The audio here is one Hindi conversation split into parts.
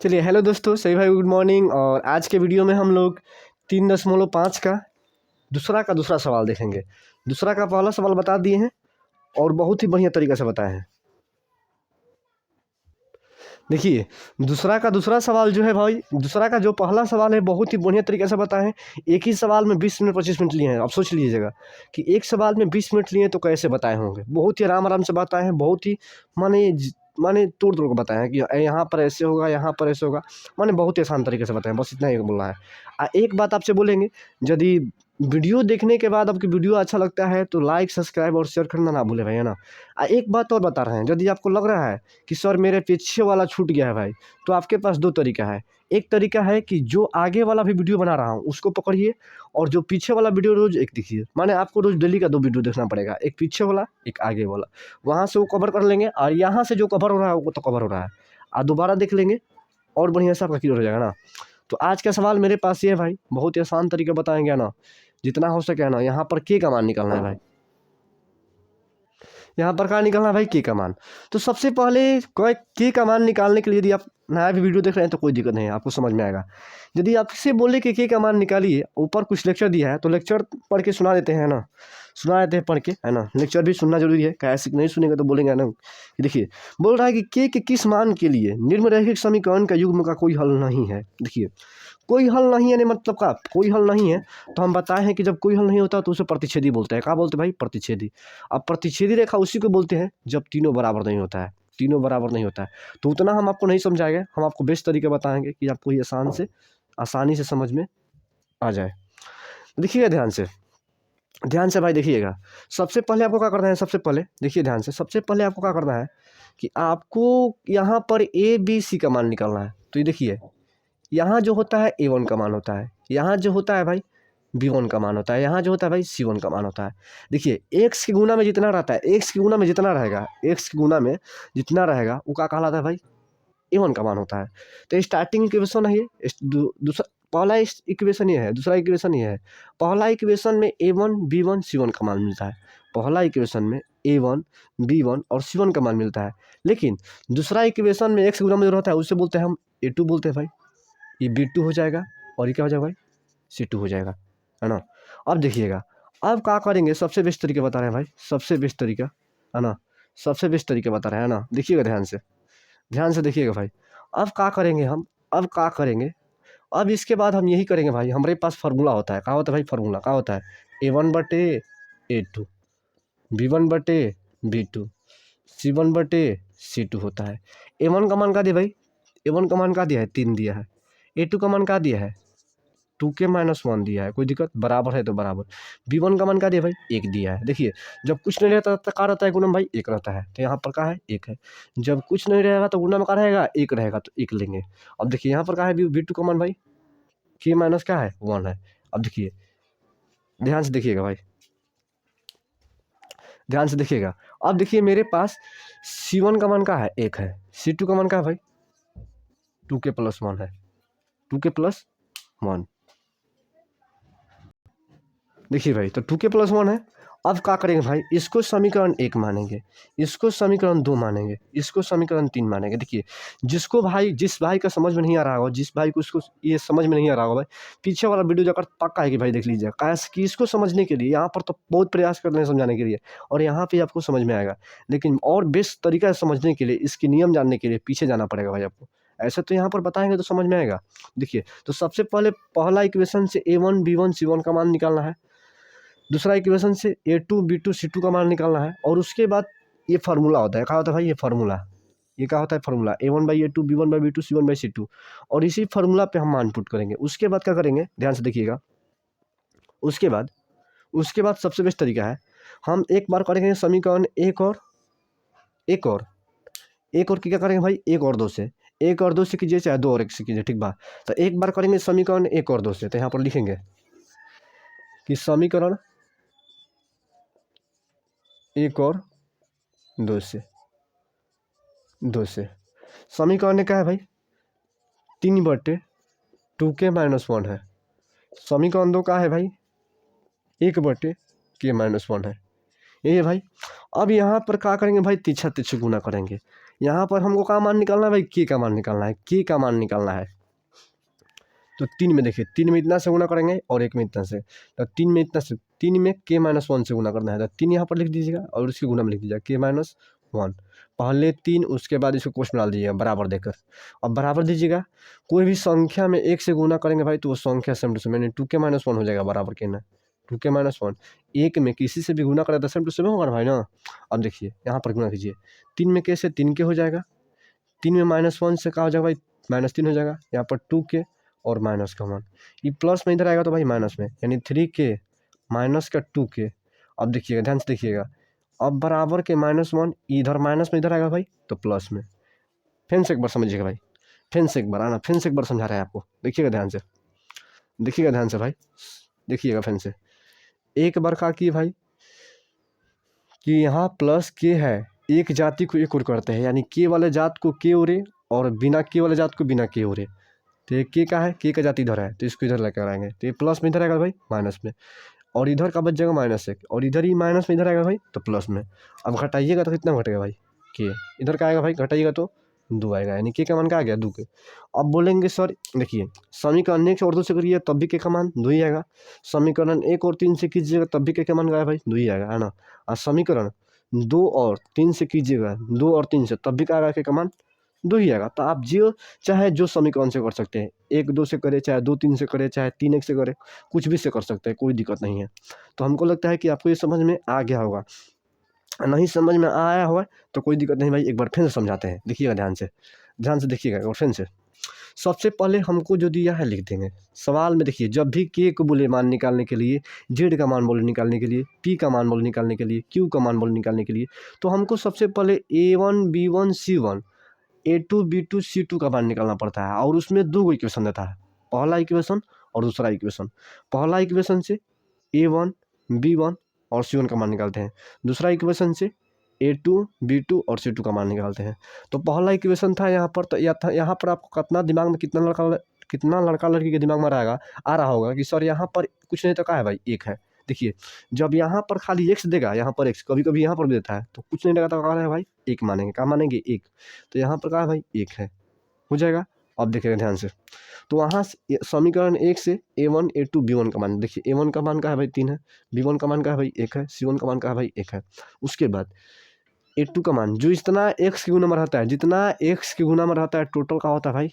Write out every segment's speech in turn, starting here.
चलिए हेलो दोस्तों, सभी भाई गुड मॉर्निंग। और आज के वीडियो में हम लोग 3.5 का दूसरा सवाल देखेंगे। दूसरा का पहला सवाल बता दिए हैं और बहुत ही बढ़िया तरीके से बताए हैं। देखिए दूसरा सवाल जो है भाई, दूसरा का जो पहला सवाल है बहुत ही बढ़िया तरीके से बताए हैं। एक ही सवाल में 20 मिनट 25 मिनट लिए हैं। अब सोच लीजिएगा कि एक सवाल में 20 मिनट लिए तो कैसे बताए होंगे। बहुत ही आराम आराम से बताए हैं, बहुत ही माने तोड़ तोड़ के बताए हैं कि यहाँ पर ऐसे होगा, यहाँ पर ऐसे होगा। माने बहुत ही आसान तरीके से बताएं, बस इतना ही बोलना है। एक बात आपसे बोलेंगे, यदि वीडियो देखने के बाद आपकी वीडियो अच्छा लगता है तो लाइक सब्सक्राइब और शेयर करना ना भूले भाई, है ना। एक बात और बता रहे हैं, यदि आपको लग रहा है कि सर मेरे पीछे वाला छूट गया है भाई, तो आपके पास दो तरीका है। एक तरीका है कि जो आगे वाला भी वीडियो बना रहा हूँ उसको पकड़िए, और जो पीछे वाला वीडियो रोज एक देखिए। माने आपको रोज डेली का 2 वीडियो देखना पड़ेगा, एक पीछे वाला एक आगे वाला। वहाँ से वो कवर कर लेंगे और यहाँ से जो कवर हो रहा है वो तो कवर हो रहा है, और दोबारा देख लेंगे और बढ़िया से आपका क्लियर हो जाएगा ना। तो आज का सवाल मेरे पास ये है भाई, बहुत ही आसान तरीका बताएंगे ना, जितना हो सके ना। यहाँ पर के का मान निकालना है भाई, यहाँ पर कहाँ निकालना है भाई, के का मान। तो सबसे पहले के का मान निकालने के लिए यदि आप नया भी वीडियो देख रहे हैं तो कोई दिक्कत नहीं है, आपको समझ में आएगा। यदि आपसे बोले कि के का मान निकालिए, ऊपर कुछ लेक्चर दिया है तो लेक्चर पढ़ के सुना देते हैं ना, सुना देते हैं पढ़ के, है ना। लेक्चर भी सुनना जरूरी है, कैसे नहीं सुनेंगे तो बोलेंगे ना। देखिए बोल रहा है कि के किस मान के लिए निम्नलिखित समीकरण का युग्म का कोई हल नहीं है। देखिए कोई हल नहीं है, मतलब का कोई हल नहीं है। तो हम बताए हैं कि जब कोई हल नहीं होता तो उसे प्रतिच्छेदी बोलते हैं। क्या बोलते हैं भाई, प्रतिच्छेदी। अब प्रतिच्छेदी रेखा उसी को बोलते हैं जब तीनों बराबर नहीं होता है, तीनों बराबर नहीं होता है। तो उतना हम आपको नहीं समझाएंगे, हम आपको बेस्ट तरीके बताएंगे कि आपको ये आसानी से समझ में आ जाए। देखिएगा ध्यान से भाई, देखिएगा। सबसे पहले आपको क्या करना है, सबसे पहले देखिए ध्यान से, सबसे पहले आपको क्या करना है कि आपको यहाँ पर ए बी सी का मान निकालना है। तो ये देखिए, यहाँ जो होता है A1 का मान होता है, यहाँ जो होता है भाई B1 का मान होता है, यहाँ जो होता है भाई C1 का मान होता है। देखिए एक्स की गुना में जितना रहता है, एक्स की गुना में जितना रहेगा, एक्स की गुना में जितना रहेगा वो क्या कहलाता है भाई, A1 का मान होता है। तो स्टार्टिंग इक्वेशन है ये, दूसरा पहला इक्वेशन ये है, दूसरा इक्वेशन ये है। पहला इक्वेशन में A1 B1 C1 का मान मिलता है। पहला इक्वेशन में A1 B1 और C1 का मान मिलता है। लेकिन दूसरा इक्वेशन में एक्स गुना में जो रहता है उसे बोलते हैं हम A2 बोलते हैं भाई। ये B2 हो जाएगा और ये क्या हो जाएगा भाई, C2 हो जाएगा, है ना। अब देखिएगा, अब क्या करेंगे, सबसे बेस्ट तरीके बता रहे हैं भाई, सबसे बेस्ट तरीका, है ना। सबसे बेस्ट तरीके बता रहे हैं ना, देखिएगा ध्यान से देखिएगा भाई। अब क्या करेंगे हम, अब क्या करेंगे, अब इसके बाद हम यही करेंगे भाई। हमारे पास फार्मूला होता है, क्या होता है भाई, फार्मूला क्या होता है, A1/A2 B1/B2 C1/C2 होता है। A1 का मान क्या दिया भाई, A1 का मान क्या दिया है, 3 दिया है। A2 का मान क्या दिया है, 2k-1 दिया है। कोई दिक्कत, बराबर है तो बराबर। B1 का मान क्या दिया भाई, 1 दिया है। देखिए जब कुछ नहीं रहता तो क्या रहता है, गुणन भाई 1 रहता है। तो यहाँ पर क्या है, 1 है। जब कुछ नहीं रहेगा तो गुणन में क्या रहेगा, 1 रहेगा, तो 1 लेंगे। अब देखिए यहाँ पर क्या है, B2 का मान भाई k- क्या है, 1 है। अब देखिए ध्यान से देखिएगा भाई, ध्यान से देखिएगा। अब देखिए मेरे पास C1 का मान क्या है, 1 है। C2 का मान क्या है भाई, 2k+1 है, 2k+1। देखिए भाई तो 2k+1 है। अब क्या करेंगे भाई, इसको समीकरण 1 मानेंगे, इसको समीकरण 2 मानेंगे, इसको समीकरण 3 मानेंगे। देखिए जिसको भाई, जिस भाई का समझ में नहीं आ रहा होगा, जिस भाई को इसको ये समझ में नहीं आ रहा होगा भाई, पीछे वाला वीडियो जाकर पक्का है कि भाई देख लीजिए। कैसे कि इसको समझने के लिए यहाँ पर तो बहुत प्रयास कर रहे हैं समझाने के लिए, और यहाँ पर आपको समझ में आएगा। लेकिन और बेस्ट तरीका से समझने के लिए, इसके नियम जानने के लिए पीछे जाना पड़ेगा भाई आपको। ऐसे तो यहाँ पर बताएंगे तो समझ में आएगा। देखिए तो सबसे पहले पहला इक्वेशन से A1 B1 C1 का मान निकालना है। दूसरा इक्वेशन से A2 B2 C2 का मान निकालना है। और उसके बाद ये फार्मूला होता है, क्या होता है भाई, ये फार्मूला, ये क्या होता है, फार्मूला A1/A2 B1/B2 C1/C2। और इसी फार्मूला पे हम मान पुट करेंगे। उसके बाद क्या करेंगे, ध्यान से देखिएगा। उसके बाद सबसे बेस्ट तरीका है, हम एक बार करेंगे समीकरण एक और क्या करेंगे भाई, 1 और 2 से, 1 और 2 से कीजिए, चाहे 2 और 1 से कीजिए, ठीक बा। तो एक बार करेंगे समीकरण 1 और 2 से। तो यहाँ पर लिखेंगे कि समीकरण 1 और 2 से समीकरण क्या है भाई, 3/2k-1 है। समीकरण 2 का है भाई 1/k-1 है, यही है भाई। अब यहाँ पर क्या करेंगे भाई, तीछा तीछा गुना करेंगे। यहाँ पर हमको क्या मान निकालना है भाई, के का मान निकालना है, के का मान निकालना है। तो 3 में देखिए, 3 में इतना से गुना करेंगे और 1 में इतना से, तो 3 में इतना से, 3 में k माइनस 1 से गुना करना है, तो 3 यहाँ पर लिख दीजिएगा और उसकी गुना में लिख दीजिएगा k माइनस 1, पहले 3 उसके बाद इसको कोष्ठ में डाल दीजिएगा बराबर देकर। अब बराबर दीजिएगा, कोई भी संख्या में 1 से गुना करेंगे भाई तो वो संख्या सेम टू सेम, यानी 2k माइनस 1 हो जाएगा बराबर के ना 2k माइनस 1। 1 में किसी से भी गुना करें तो सेम टू सेम होगा भाई ना। अब देखिए यहाँ पर गुना कीजिए, 3 में k से 3k हो जाएगा, 3 में माइनस 1 से क्या हो जाएगा भाई, -3 हो जाएगा। यहाँ पर 2k और माइनस का 1, ये प्लस में इधर आएगा तो भाई माइनस में, यानी 3k माइनस का 2k। अब देखिएगा, ध्यान से देखिएगा, अब बराबर के -1 इधर माइनस में इधर आएगा भाई तो प्लस में। फिर से एक बार समझिएगा भाई, फिर से एक बार आना, फिर से एक बार समझा रहे हैं आपको, देखिएगा ध्यान से, देखिएगा ध्यान से भाई, देखिएगा फिर से एक बार क्या किए भाई कि यहाँ प्लस के है, एक जाति को एक और करते हैं, यानी के वाले जात को के ओरे और बिना के वाले जात को बिना के ओरे। तो ये के का है, के का जाति इधर है तो इसको इधर लेकर आएंगे, तो ये प्लस में इधर आएगा भाई माइनस में, और इधर का बच जाएगा -1, और इधर ही माइनस में इधर आएगा भाई तो प्लस में। अब घटाइएगा तो कितना घटेगा भाई, के इधर का आएगा भाई, घटाइएगा तो 2 आएगा, यानी के का मान का आ गया 2 के। अब बोलेंगे सर देखिए, समीकरण 1 और 2 से करिए तब भी के का मान 2 ही आएगा, समीकरण 1 और 3 से कीजिएगा तब भी के का मान का भाई 2 ही आएगा, है ना। और समीकरण 2 और 3 से कीजिएगा, 2 और 3 से तब भी क्या आएगा, के का मान 2 ही आएगा। तो आप जो चाहे जो समीकरण से कर सकते हैं, 1 2 से करें, चाहे 2 3 से करें, चाहे 3 1 से करें, कुछ भी से कर सकते हैं, कोई दिक्कत नहीं है। तो हमको लगता है कि आपको ये समझ में आ गया होगा, नहीं समझ में आया हुआ तो कोई दिक्कत नहीं भाई, एक बार फिर से समझाते हैं, देखिएगा ध्यान से, ध्यान से देखिएगा और फिर से। सबसे पहले हमको जो दिया है लिख देंगे सवाल में, देखिए जब भी के को बोले मान निकालने के लिए, जेड का मान बोले निकालने के लिए, पी का मान बोले निकालने के लिए, क्यू का मान बोले निकालने के लिए, तो हमको सबसे पहले A1 B1 C1 A2 B2 C2 का मान निकालना पड़ता है, और उसमें 2 इक्वेशन देता है, पहला इक्वेशन और दूसरा इक्वेशन। पहला इक्वेशन से A1 B1 और C1 का मान निकालते हैं, दूसरा इक्वेशन से A2 B2 और C2 का मान निकालते हैं। तो पहला इक्वेशन था यहाँ पर, तो यहाँ पर आपको कितना दिमाग में, कितना लड़का लड़की के दिमाग में आ रहा होगा कि सर यहाँ पर कुछ नहीं तो क्या है भाई, 1 है। देखिए जब यहाँ पर खाली x देगा, यहाँ पर x कभी कभी यहाँ पर भी देता है, तो कुछ नहीं देगा तो क्या है भाई, 1 मानेंगे, क्या मानेंगे 1। तो यहाँ पर क्या है भाई 1 है, हो जाएगा। अब देखिएगा ध्यान से, तो वहाँ समीकरण 1 से A1 A2 B1 का मान, देखिए A1 का मान का है भाई 3 है, B1 का मान का है भाई 1 है, C1 का मान का है भाई 1 है। उसके बाद A2 का मान, जो इतना x के गुना में रहता है, जितना x के गुना में रहता है टोटल का होता है भाई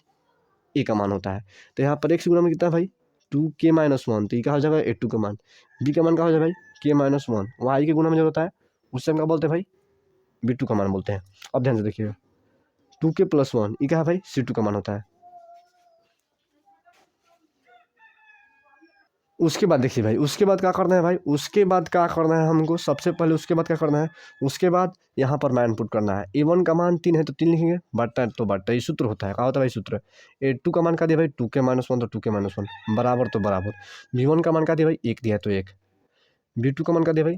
A का मान होता है। तो यहाँ पर x के गुना में कितना है भाई 2k माइनस 1, तो ये क्या हो जाएगा A2 का मान। B का मान क्या हो जाएगा भाई k माइनस 1, y के गुना में जो होता है उससे हम क्या बोलते हैं भाई B2 का मान बोलते हैं। अब ध्यान से देखिएगा 2k प्लस 1 ये क्या है भाई C2 का मान होता है। उसके बाद देखिए भाई, उसके बाद क्या करना है भाई, उसके बाद क्या करना है हमको, सबसे पहले उसके बाद क्या करना है, उसके बाद यहाँ पर मान पुट करना है। A1 का मान 3 है तो 3 लिखेंगे, बट्टा है तो बट्टा, ये सूत्र होता है, क्या होता है भाई सूत्र। A2 का मान क्या दिया भाई 2k माइनस 1 तो 2k माइनस 1 बराबर तो बराबर, B1 का मान क्या दिया भाई 1 दिया है तो 1, B2 का मान क्या दिया भाई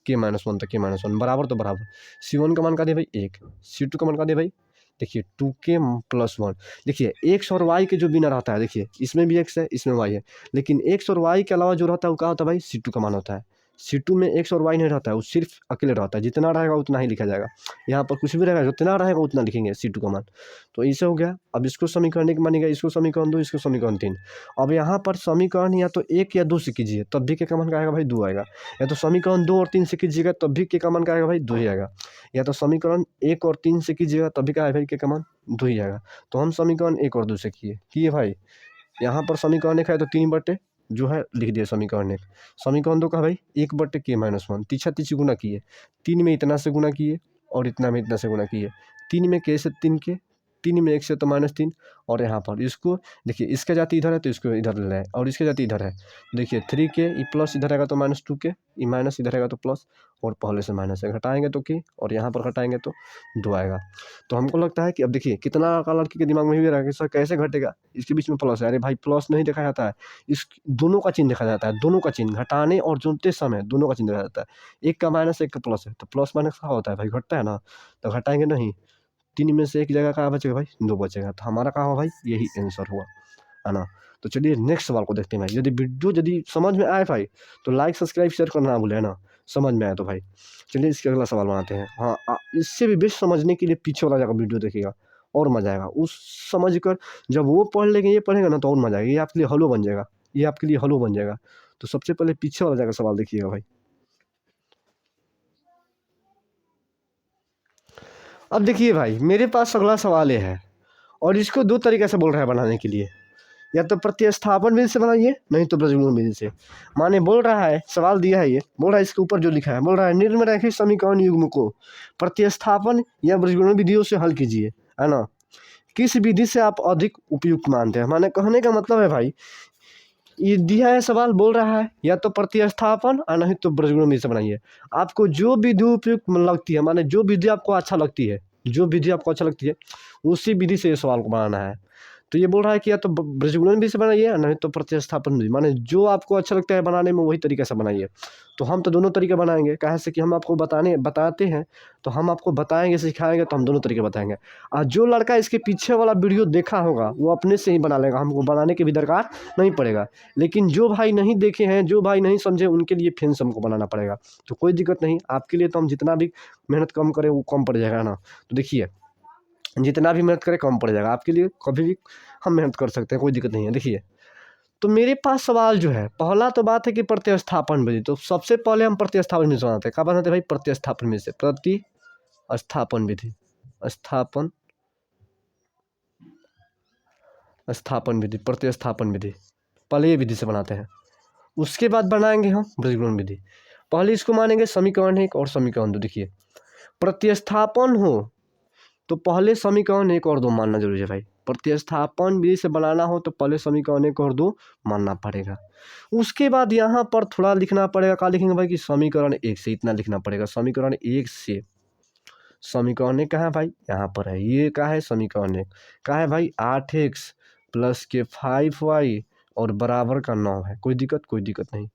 k माइनस 1 तो k माइनस 1 बराबर तो बराबर, C1 का मान क्या दिया भाई 1, C2 का मान क्या दिया भाई, देखिए 2k प्लस 1। देखिए x और y के जो बिना रहता है, देखिए इसमें भी x है इसमें y है, लेकिन x और y के अलावा जो रहता है वो क्या होता है भाई C2 का मान होता है। C2 में x और y नहीं रहता है, वो सिर्फ अकेले रहता है, जितना रहेगा उतना ही लिखा जाएगा। यहाँ पर कुछ भी रहेगा, जितना रहेगा उतना लिखेंगे C2 का मान। तो इसे हो गया। अब इसको समीकरण 1 मानिएगा, इसको समीकरण 2, इसको समीकरण 3। अब यहाँ पर समीकरण या तो 1 या 2 से कीजिए तब भी के का मान का आएगा भाई 2 आएगा, या तो समीकरण 2 और 3 से कीजिएगा तब भी के का मान का आएगा भाई 2 ही आएगा, या तो समीकरण 1 और 3 से कीजिएगा तब भी क्या है भाई के का मान 2 ही आएगा। तो हम समीकरण 1 और 2 से किए भाई, यहाँ पर समीकरण 1 है तो 3 बटे जो है लिख दिया समीकरण 1, समीकरण 2 का भाई 1 बटे k माइनस 1, तीछा तीछी गुना किए, 3 में इतना से गुना किए और इतना में इतना से गुना किए, 3 में k से 3k, 3 में 1 से तो -3, और यहाँ पर इसको देखिए, इसका जाति इधर है तो इसको इधर ले आए, और इसका जाति इधर है, देखिए 3k, ये प्लस इधर आएगा तो -2k, ये माइनस इधर आएगा तो प्लस, और पहले से माइनस है, घटाएंगे तो k, और यहाँ पर घटाएंगे तो 2 आएगा। तो हमको लगता है कि अब देखिए कितना का लड़की के दिमाग में भी रहा कि सर कैसे घटेगा, इसके बीच में प्लस है। अरे भाई प्लस नहीं देखा जाता है, इस दोनों का चिन्ह देखा जाता है, दोनों का चिन्ह घटाने और जोड़ते समय दोनों का चिन्ह देखा जाता है। एक का माइनस एक का प्लस है, तो प्लस माइनस क्या होता है भाई, घटता है ना, तो घटाएंगे नहीं, 3 में से एक जगह क्या बचेगा भाई 2 बचेगा, तो हमारा क्या हुआ भाई यही आंसर हुआ, है ना। तो चलिए नेक्स्ट सवाल को देखते हैं भाई। यदि वीडियो यदि समझ में आए भाई तो लाइक सब्सक्राइब शेयर करना ना भूले, है ना। समझ में आया तो भाई चलिए इसके अगला सवाल बनाते हैं। हाँ इससे भी बेस्ट समझने के लिए पीछे वाला जगह वीडियो देखिएगा और मज़ा आएगा। उस समझ कर जब वो पढ़ लेंगे ये पढ़ेगा ना तो और मज़ा आएगा। ये आपके लिए हलो बन जाएगा, ये आपके लिए हलो बन जाएगा। तो सबसे पहले पीछे वाला जगह सवाल देखिएगा भाई। अब देखिए भाई मेरे पास अगला सवाल ये है और इसको दो तरीके से बोल रहा है बनाने के लिए, या तो प्रतिस्थापन विधि से बनाइए नहीं तो ब्रजगुणन विधि से। माने बोल रहा है, सवाल दिया है, ये बोल रहा है इसके ऊपर जो लिखा है बोल रहा है निम्नलिखित समीकरण युग्म को प्रतिस्थापन या ब्रजगुणन विधियों से हल कीजिए, है ना। किस विधि से आप अधिक उपयुक्त मानते हैं। माने कहने का मतलब है भाई ये दिया है सवाल, बोल रहा है या तो प्रतिस्थापन और नहीं तो ब्रजगुणन विधि से बनाइए। आपको जो विधि उपयुक्त लगती है, माने जो विधि आपको अच्छा लगती है, जो विधि आपको अच्छा लगती है उसी विधि से ये सवाल को बनाना है। तो ये बोल रहा है कि या तो ब्रजगुणन विधि से बनाइए नहीं तो प्रतिस्थापन विधि, माने जो आपको अच्छा लगता है बनाने में वही तरीके से बनाइए। तो हम तो दोनों तरीके बनाएंगे, कहे से कि हम आपको बताते हैं तो हम आपको बताएंगे सिखाएंगे तो हम दोनों तरीके बताएंगे। और जो लड़का इसके पीछे वाला वीडियो देखा होगा वो अपने से ही बना लेगा, हमको बनाने की भी दरकार नहीं पड़ेगा। लेकिन जो भाई नहीं देखे हैं, जो भाई नहीं समझे, उनके लिए फिर से हमको बनाना पड़ेगा। तो कोई दिक्कत नहीं, आपके लिए तो हम जितना भी मेहनत कम करें वो कम पड़ जाएगा ना। तो देखिए जितना भी मेहनत करें कम पड़ जाएगा, आपके लिए कभी भी हम मेहनत कर सकते हैं, कोई दिक्कत नहीं है। देखिए तो मेरे पास सवाल जो है, पहला तो बात है कि प्रतिस्थापन विधि, तो सबसे पहले हम प्रतिस्थापन विधि से बनाते हैं। क्या बनाते हैं भाई, प्रतिस्थापन विधि से, प्रतिस्थापन विधि, स्थापन स्थापन विधि, प्रतिस्थापन विधि, पहले ये विधि से बनाते हैं। उसके बाद बनाएंगे हम ब्रजगुणन विधि। पहले इसको मानेंगे समीकरण 1 और समीकरण 2। देखिए प्रतिस्थापन हो तो पहले समीकरण 1 और 2 मानना जरूरी है भाई। प्रतिस्थापन विधि से बनाना हो तो पहले समीकरण 1 और 2 मानना पड़ेगा। उसके बाद यहाँ पर थोड़ा लिखना पड़ेगा। क्या लिखेंगे भाई कि समीकरण 1 से इतना लिखना पड़ेगा। समीकरण 1 से, समीकरण 1 कहाँ है भाई, यहाँ पर है। ये क्या है, समीकरण 1 कहाँ है भाई, 8x प्लस के 5y और बराबर का 9 है। कोई दिक्कत नहीं।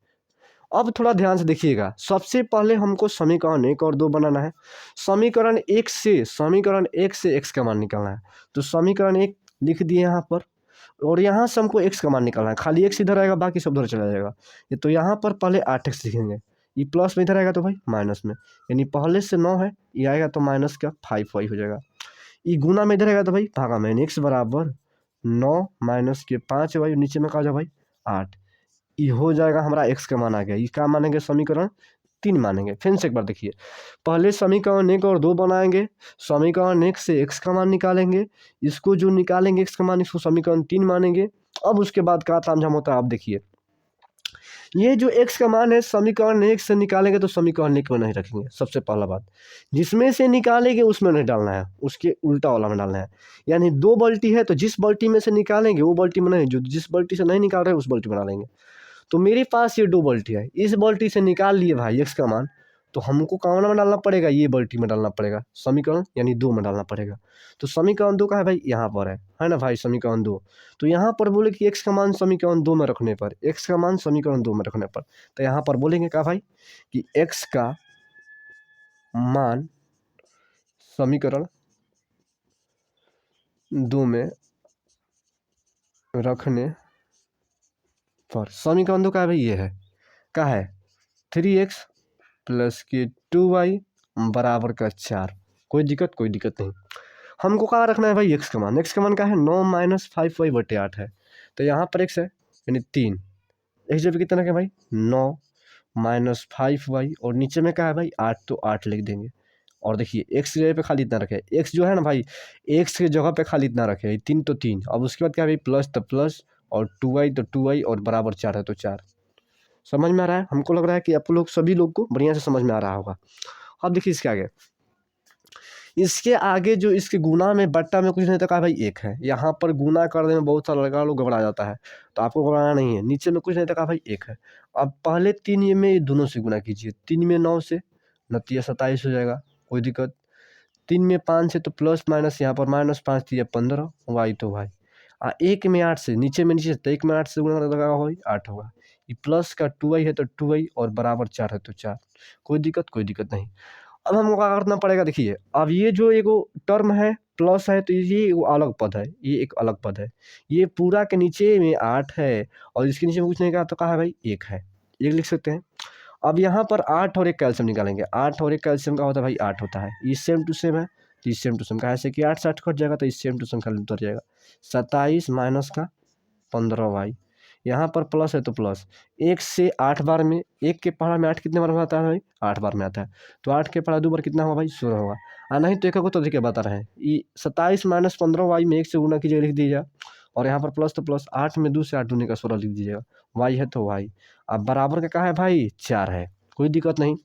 अब थोड़ा ध्यान से देखिएगा, सबसे पहले हमको समीकरण 1 और 2 बनाना है। समीकरण 1 से x का मान निकालना है। तो समीकरण 1 लिख दिए यहाँ पर और यहाँ से हमको x का मान निकालना है। खाली x इधर आएगा, बाकी सब उधर चला जाएगा। ये तो यहाँ पर पहले 8x लिखेंगे, ये प्लस में इधर आएगा तो भाई माइनस में, यानी पहले से 9 है, ये आएगा तो माइनस का 5y हो जाएगा। ये गुना में इधर आएगा तो भाई भागा में, x बराबर 9 माइनस के 5y, नीचे में कहा जाए भाई 8। ये हो जाएगा हमारा x का मान आ गया। ये क्या मानेंगे, समीकरण 3 मानेंगे। फिर से एक बार देखिए, पहले समीकरण 1 और 2 बनाएंगे, समीकरण 1 से x का मान निकालेंगे, इसको जो निकालेंगे x का मान इसको समीकरण 3 मानेंगे। अब उसके बाद क्या तामझाम होता है आप देखिए, ये जो x का मान है समीकरण 1 से निकालेंगे तो समीकरण 1 में नहीं रखेंगे। सबसे पहला बात, जिसमें से निकालेंगे उसमें नहीं डालना है, उसके उल्टा वाला में डालना है। यानी 2 बाल्टी है तो जिस बाल्टी में से निकालेंगे वो बाल्टी में नहीं, जो जिस बाल्टी से नहीं निकाल रहे उस बाल्टी में डालेंगे। तो मेरे पास ये 2 बाल्टी है, इस बाल्टी से निकाल लिए भाई x का मान, तो हमको कौन में डालना पड़ेगा, ये बाल्टी में डालना पड़ेगा, समीकरण यानी 2 में डालना पड़ेगा। तो समीकरण 2 का है भाई यहाँ पर है ना भाई, समीकरण 2। तो यहाँ पर बोले कि x का मान समीकरण 2 में रखने पर, x का मान समीकरण 2 में रखने पर, तो यहाँ पर बोलेंगे क्या भाई कि x का मान समीकरण 2 में रखने पर, समीकरण 2 का है भाई ये है, क्या है 3x प्लस के 2y बराबर का 4। कोई दिक्कत नहीं। हमको कहाँ रखना है भाई, x का मान, x का मान क्या है 9 माइनस 5y बटे 8 है। तो यहाँ पर x है यानी 3, x जब कितना है भाई 9 माइनस 5y और नीचे में क्या है भाई 8, तो 8 लिख देंगे। और देखिए x की जगह पे खाली इतना रखे, x जो है ना भाई x की जगह पे खाली इतना रखे, 3 तो 3। अब उसके बाद क्या है भाई प्लस तो प्लस और 2y तो 2y और बराबर 4 है तो 4। समझ में आ रहा है, हमको लग रहा है कि आप लोग सभी लोग को बढ़िया से समझ में आ रहा होगा। अब देखिए इसके आगे जो इसके गुना में बट्टा में कुछ नहीं तो कहा भाई 1 है। यहाँ पर गुना करने में बहुत सारा लड़का लोग घबरा जाता है, तो आपको घबराना नहीं है। नीचे में कुछ नहीं तो कहा भाई 1 है। अब पहले 3 ये में दोनों से गुना कीजिए, 3 में 9 से 29 27 हो जाएगा, कोई दिक्कत। 3 में 5 से तो प्लस माइनस, यहाँ पर माइनस 5 दिया 15 वाई तो भाई। 1 में 8 से नीचे तो 1 में 8 से गुना लगा भाई 8 होगा। ये प्लस का 2y है तो 2y और बराबर 4 है तो 4। कोई दिक्कत नहीं। अब हमको क्या करना पड़ेगा, देखिए अब ये जो एगो टर्म है प्लस है तो ये एगो अलग पद है, ये एक अलग पद है। ये पूरा के नीचे में 8 है और इसके नीचे में कुछ नहीं कहा तो कहा है भाई 1 है, 1 लिख सकते हैं। अब यहाँ पर 8 और 1 कैल्शियम निकालेंगे। 8 और 1 कैल्शियम का होता है भाई 8 होता है। ये सेम टू सेम है, तो ये सेम टू सेम का ऐसे कि 8 से 8 कट जाएगा तो इस सेम टू सेम खाली उतर जाएगा। 27 माइनस का 15y, यहाँ पर प्लस है तो प्लस। 1 से 8 बार में, 1 के पहाड़ा में 8 कितने बार में आता है भाई? 8 बार में आता है। तो 8 के पहाड़ा 2 बार कितना होगा भाई? 16 होगा। नहीं तो एक को तो देखिए बता रहे हैं, ये 27 माइनस 15y में 1 से गुना कीजिए, लिख दीजिएगा। और यहाँ पर प्लस तो प्लस, 8 में 2 से 8 दूनी का 16 लिख दीजिएगा। y है तो y। अब बराबर का कहा है भाई? 4 है, कोई दिक्कत नहीं।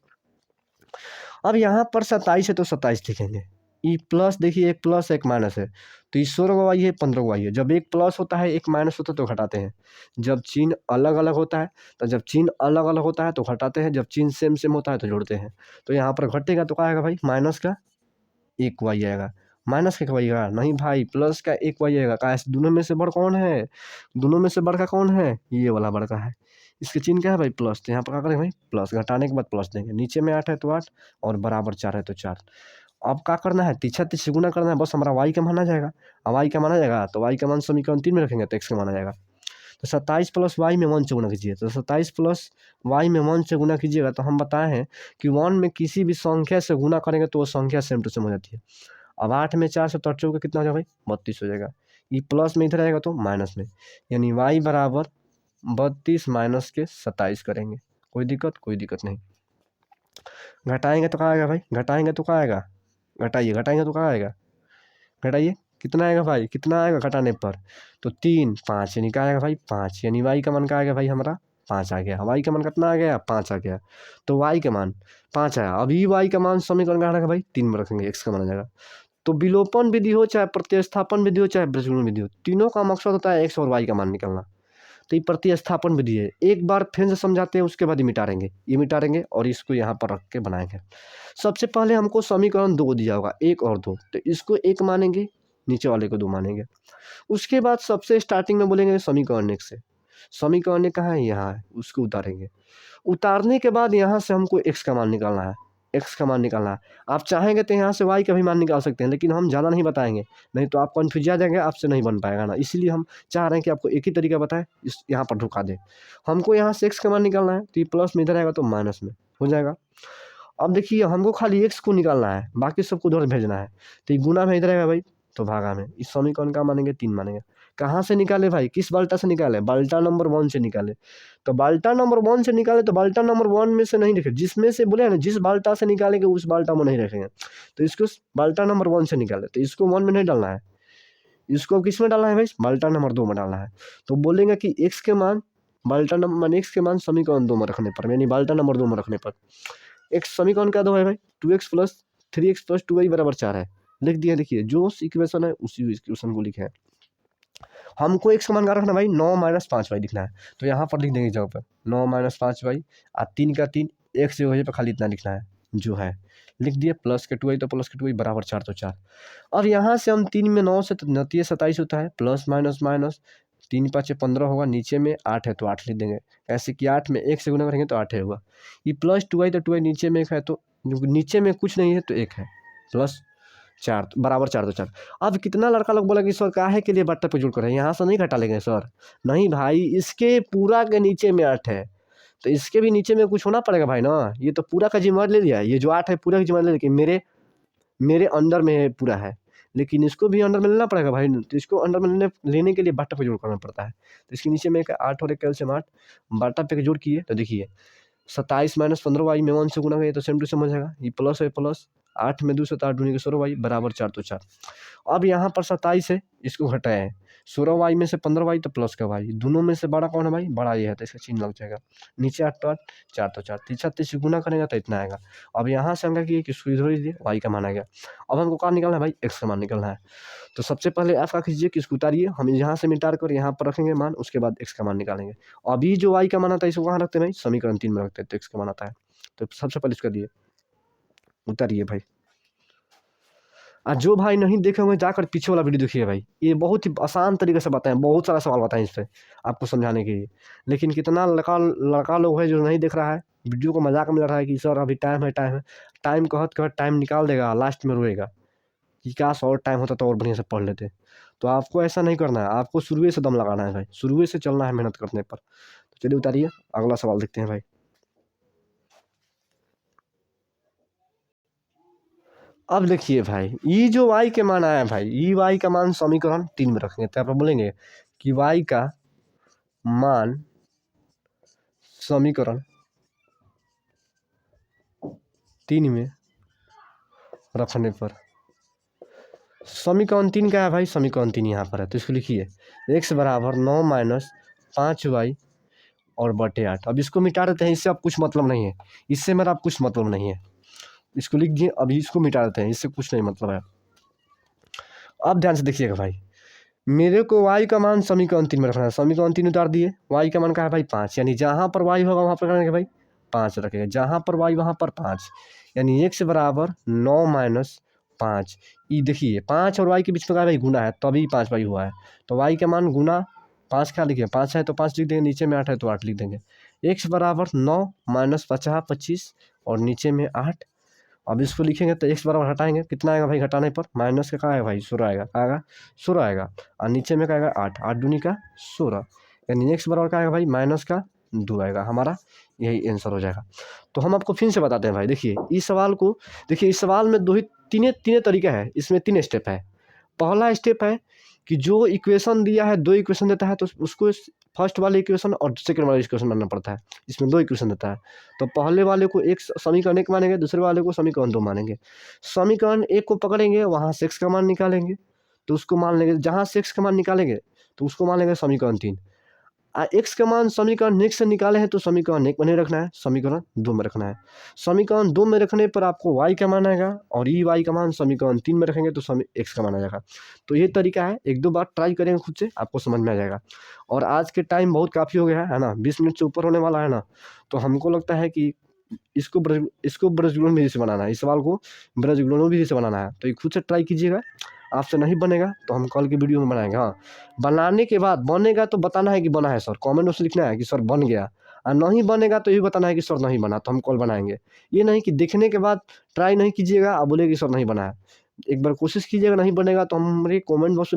अब यहाँ पर 27 है तो 27 लिखेंगे। ई प्लस, देखिए एक प्लस एक माइनस है, तो ये 16y है 15y है। जब एक प्लस होता है एक माइनस होता है तो घटाते हैं। जब चिन्ह अलग अलग होता है तो जब चिन्ह अलग अलग होता है तो घटाते हैं, जब चिन्ह सेम सेम होता है तो जोड़ते हैं। तो यहाँ पर घटेगा तो क्या आएगा भाई? माइनस का 1y आएगा। माइनस का 1y आएगा नहीं भाई, प्लस का 1y आएगा। कहा दोनों में से बड़ कौन है? दोनों में से बड़का कौन है? ये वाला बड़का है। इसके चिन्ह क्या है भाई? प्लस। तो यहाँ पर क्या करेंगे भाई? प्लस, घटाने के बाद प्लस देंगे। नीचे में 8 है तो 8 और बराबर 4 है तो 4। अब क्या करना है? तीछा तीछे गुना करना है, बस हमारा y का मान आ जाएगा। अब y का मान आ जाएगा तो y का मान समीकरण 3 में रखेंगे तो x का मान आ जाएगा। तो 27 प्लस y में 1 से गुना कीजिए, तो 27 प्लस y में 1 से गुना कीजिएगा तो हम बताए हैं कि 1 में किसी भी संख्या से गुना करेंगे तो वो संख्या सेम टू सेम हो जाती है। अब 8 में 4 से तो 8 का कितना हो जाएगा भाई? 32 हो जाएगा। ये प्लस में इधर आएगा तो माइनस में, यानी y बराबर 32 माइनस के 27 करेंगे। कोई दिक्कत नहीं। घटाएंगे तो क्या आएगा भाई? घटाएंगे तो क्या आएगा? घटाइए, घटाएंगे तो क्या आएगा? घटाइए, कितना आएगा भाई? कितना आएगा घटाने पर? तो 3 5, यानी क्या आएगा भाई? 5, यानी y का मान क्या आएगा भाई हमारा? 5 आ गया। y का मान कितना आ गया? 5 आ गया। तो y का मान 5 आया। अभी y का मान समीकरण क्या रखा भाई? 3 में रखेंगे, x का मान आ जाएगा। तो विलोपन विधि हो चाहे प्रतिस्थापन विधि हो चाहे बीजगणित विधि हो, तीनों का मकसद होता है x और y का मान निकालना। तो ये प्रतिस्थापन विधि है। एक बार फिर से समझाते हैं, उसके बाद ये मिटाएंगे, ये मिटाएंगे और इसको यहाँ पर रख के बनाएंगे। सबसे पहले हमको समीकरण 2 दिया होगा, 1 और 2, तो इसको 1 मानेंगे, नीचे वाले को 2 मानेंगे। उसके बाद सबसे स्टार्टिंग में बोलेंगे समीकरण 1 से। समीकरण 1 कहाँ है? यहाँ है, उसको उतारेंगे। उतारने के बाद यहाँ से हमको x का मान निकालना है, x का मान निकालना है। आप चाहेंगे तो यहाँ से y का भी मान निकाल सकते हैं, लेकिन हम ज़्यादा नहीं बताएंगे, नहीं तो आप कन्फ्यूज आ जाएंगे, आपसे नहीं बन पाएगा ना। इसीलिए हम चाह रहे हैं कि आपको एक ही तरीका बताएं, इस यहाँ पर ढुका दें। हमको यहाँ से x का मान निकालना है, तो ये प्लस में इधर आएगा तो माइनस में हो जाएगा। अब देखिए हमको खाली x को निकालना है, बाकी सबको उधर भेजना है। तो ये गुना में इधर आएगा भाई, तो भागा में। इस समीकरण का मानेंगे 3 मानेंगे। कहाँ से निकाले भाई? किस बाल्टा से निकाले? बाल्टा नंबर 1 से निकाले। तो बाल्टा नंबर 1 से निकाले तो बाल्टा नंबर 1 में से नहीं लिखे, जिसमें से बोले ना जिस बाल्टा से निकालेंगे उस बाल्टा में नहीं रखेंगे। तो इसको बाल्टा नंबर 1 से निकाले, तो इसको 1 में नहीं डालना है, इसको किस में डालना है भाई? बाल्टा नंबर 2 में डालना है। तो बोलेंगे कि x के मान बाल्टा नंबर x के मान समीकरण 2 में रखने पर, यानी बाल्टा नंबर 2 में रखने पर x समीकरण क्या दो है भाई? 2x plus 3x plus 2y बराबर 4 है। लिख दिया। देखिए जो इक्वेशन है उसी इक्वेशन को लिखे हैं। हमको x का मान क्या रखना भाई? 9 माइनस 5y लिखना है। तो यहाँ पर लिख देंगे जगह पर 9 माइनस 5y, और 3 का 3, x की वजह पर खाली इतना लिखना है जो है, लिख दिए। प्लस के 2y तो प्लस के 2y बराबर 4 तो 4। अब यहाँ से हम 3 में 9 से तो 27 होता है, प्लस माइनस माइनस 3 5 15 होगा, नीचे में 8 है तो 8 लिख देंगे। ऐसे कि 8 में 1 से गुना करेंगे तो 8 है होगा। ये प्लस 2y तो 2y नीचे में 1 है, तो नीचे में कुछ नहीं है तो 1 है, प्लस 4 बराबर 4 तो 4। अब कितना लड़का लोग बोला कि सर काहे के लिए बट्टा पे जोड़ कर है, यहाँ से नहीं घटा लेंगे सर? नहीं भाई, इसके पूरा के नीचे में 8 है, तो इसके भी नीचे में कुछ होना पड़ेगा भाई ना। ये तो पूरा का जिम्मेदारी ले लिया है, ये जो 8 है पूरा की जिम्मेदारी लेकिन मेरे अंडर में है पूरा है, लेकिन इसको भी अंडर में लेना पड़ेगा भाई। तो इसको अंडर में लेने के लिए बाटा पे जोड़ करना पड़ता है। तो इसके नीचे में एक 8 और एक कैल्शियम 8 बाटा पे जोड़ किए, तो देखिए 27 माइनस 15y में 1 से गुना करिए तो सेम टू सेम हो जाएगा। ये प्लस है प्लस, 8 में 2 से 8 दूनी के 16y बराबर 4 तो 4। अब यहाँ पर 27 है, इसको घटाए 16y में से 15y तो प्लस का y, दोनों में से बड़ा कौन है भाई? बड़ा ये है, तो इसका चिन्ह लग जाएगा। नीचे 8 तो 8, 4 तो 4, तीछा तीस गुना करेगा तो इतना आएगा। अब यहाँ से हम क्या किए कि इसको इधर ही दिए, y का मान आ गया। अब हमको क्या निकालना है भाई? x का मान निकालना है। तो सबसे पहले f का कीजिए कि इसको उतारिए, हम यहाँ से मिटा कर यहाँ पर रखेंगे मान, उसके बाद x का मान निकालेंगे। अभी जो y का मान आता है इसको कहाँ रखते हैं भाई? समीकरण 3 में रखते हैं, तो x का मान आता है। तो सबसे पहले इसका दिए, उतारिए भाई। और जो भाई नहीं देखे होंगे जाकर पीछे वाला वीडियो देखिए भाई, ये बहुत ही आसान तरीके से बताएं, बहुत सारा सवाल बताएं इस पर आपको समझाने के लिए। लेकिन कितना लड़का लोग है जो नहीं देख रहा है, वीडियो को मजाक में ले रहा है कि सर अभी टाइम है, टाइम है। टाइम कहत कहत टाइम निकाल देगा, लास्ट में रोएगा कि काश और टाइम होता तो और बढ़िया से पढ़ लेते। तो आपको ऐसा नहीं करना है, आपको शुरू से दम लगाना है भाई, शुरू से चलना है मेहनत करने पर। तो चलिए उतारिए, अगला सवाल देखते हैं भाई। अब देखिए भाई, ये जो y के मान आया भाई, ये y का मान समीकरण 3 में रखेंगे, तो आप बोलेंगे कि y का मान समीकरण 3 में रखने पर, समीकरण 3 का है भाई, समीकरण 3 यहाँ पर है, तो इसको लिखिए x बराबर 9 माइनस 5y और बटे 8। अब इसको मिटा देते हैं, इससे अब कुछ मतलब नहीं है, इससे मेरा अब कुछ मतलब नहीं है, इसको लिख दिए। अभी इसको मिटा देते हैं, इससे कुछ नहीं मतलब है। अब ध्यान से देखिएगा भाई, मेरे को y का मान समीकरण 3 में रखना है, समीकरण 3 उतार दिए, y का मान का है भाई 5, यानी जहाँ पर y होगा वहाँ पर करेंगे भाई 5 रखेगा, जहाँ पर y वहाँ पर 5, यानी x बराबर 9 माइनस 5। ये देखिए 5 और y के बीच में का भाई गुना है, तभी 5y हुआ है, तो y का मान गुना 5 क्या लिखे, 5 है तो 5 लिख देंगे, नीचे में 8 है तो 8 लिख देंगे। x बराबर 9 माइनस 50 25 और नीचे में 8। अब इसको लिखेंगे तो x बराबर हटाएंगे, कितना आएगा भाई घटाने पर, माइनस का आएगा भाई 16 आएगा, आएगा 16 आएगा, और नीचे में क्या आएगा 8, 8 दूनी का 16, यानी x बराबर क्या आएगा भाई माइनस का 2 आएगा, हमारा यही आंसर हो जाएगा। तो हम आपको फिर से बताते हैं भाई, देखिए इस सवाल को, देखिए इस सवाल में तीन तरीका है, इसमें 3 स्टेप है। पहला स्टेप है कि जो इक्वेशन दिया है, 2 इक्वेशन देता है तो उसको फर्स्ट वाले इक्वेशन और सेकंड वाले इक्वेशन मानना पड़ता है। इसमें 2 इक्वेशन देता है, तो पहले वाले को एक समीकरण 1 मानेंगे, दूसरे वाले को समीकरण 2 मानेंगे। समीकरण 1 को पकड़ेंगे, वहाँ से x का मान निकालेंगे, तो उसको मान लेंगे, जहाँ से x का मान निकालेंगे तो उसको मान लेंगे समीकरण 3। x का मान समीकरण नेक्स्ट से निकाले हैं तो समीकरण 1 में नहीं रखना है, समीकरण 2 में रखना है। समीकरण 2 में रखने पर आपको y का मान आएगा, और ये y का मान समीकरण 3 में रखेंगे तो x का मान आ जाएगा। तो ये तरीका है, 1-2 बार ट्राई करेंगे खुद से, आपको समझ में आ जाएगा। और आज के टाइम बहुत काफ़ी हो गया है ना, 20 मिनट से ऊपर होने वाला है ना, तो हमको लगता है कि इसको ब्रजगुलन विधि से बनाना है, इस सवाल को ब्रजगुलन विधि से बनाना है, तो ये खुद से ट्राई कीजिएगा। आपसे नहीं बनेगा तो हम कल की वीडियो में बनाएंगे। हाँ, बनाने के बाद बनेगा तो बताना है कि बना है सर, कमेंट में लिखना है कि सर बन गया, और नहीं बनेगा तो ये बताना है कि सर नहीं बना, तो हम कल बनाएंगे। ये नहीं कि देखने के बाद ट्राई नहीं कीजिएगा, आप बोले कि सर नहीं बना है। एक बार कोशिश कीजिएगा, नहीं बनेगा तो हमारे कमेंट बॉक्स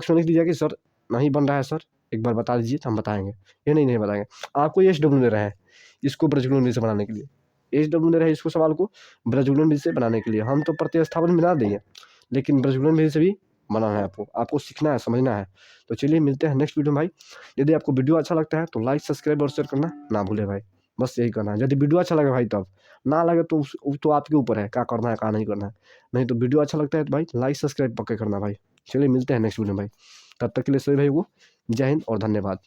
में लिख दीजिएगा कि सर नहीं बन रहा है सर, एक बार बता दीजिए तो हम बताएंगे। ये नहीं बताएंगे। आपको SW दे रहे हैं इसको ब्रजगुलन विधि से बनाने के लिए, SW दे रहे हैं इसको सवाल को ब्रजगुलन विधि से बनाने के लिए। हम तो प्रतिस्थापन मिला देंगे, लेकिन ब्रजगुलन विधि से भी बनाना है, आपको सीखना है, समझना है। तो चलिए मिलते हैं नेक्स्ट वीडियो में भाई। यदि आपको वीडियो अच्छा लगता है तो लाइक सब्सक्राइब और शेयर करना ना भूले भाई, बस यही करना है। यदि वीडियो अच्छा लगे भाई तब, ना लगे तो आपके ऊपर है क्या करना है क्या नहीं करना है। नहीं तो वीडियो अच्छा लगता है तो भाई लाइक सब्सक्राइब पक्का करना भाई। चलिए मिलते हैं नेक्स्ट वीडियो में भाई, तब तक के लिए सभी भाई को जय हिंद और धन्यवाद।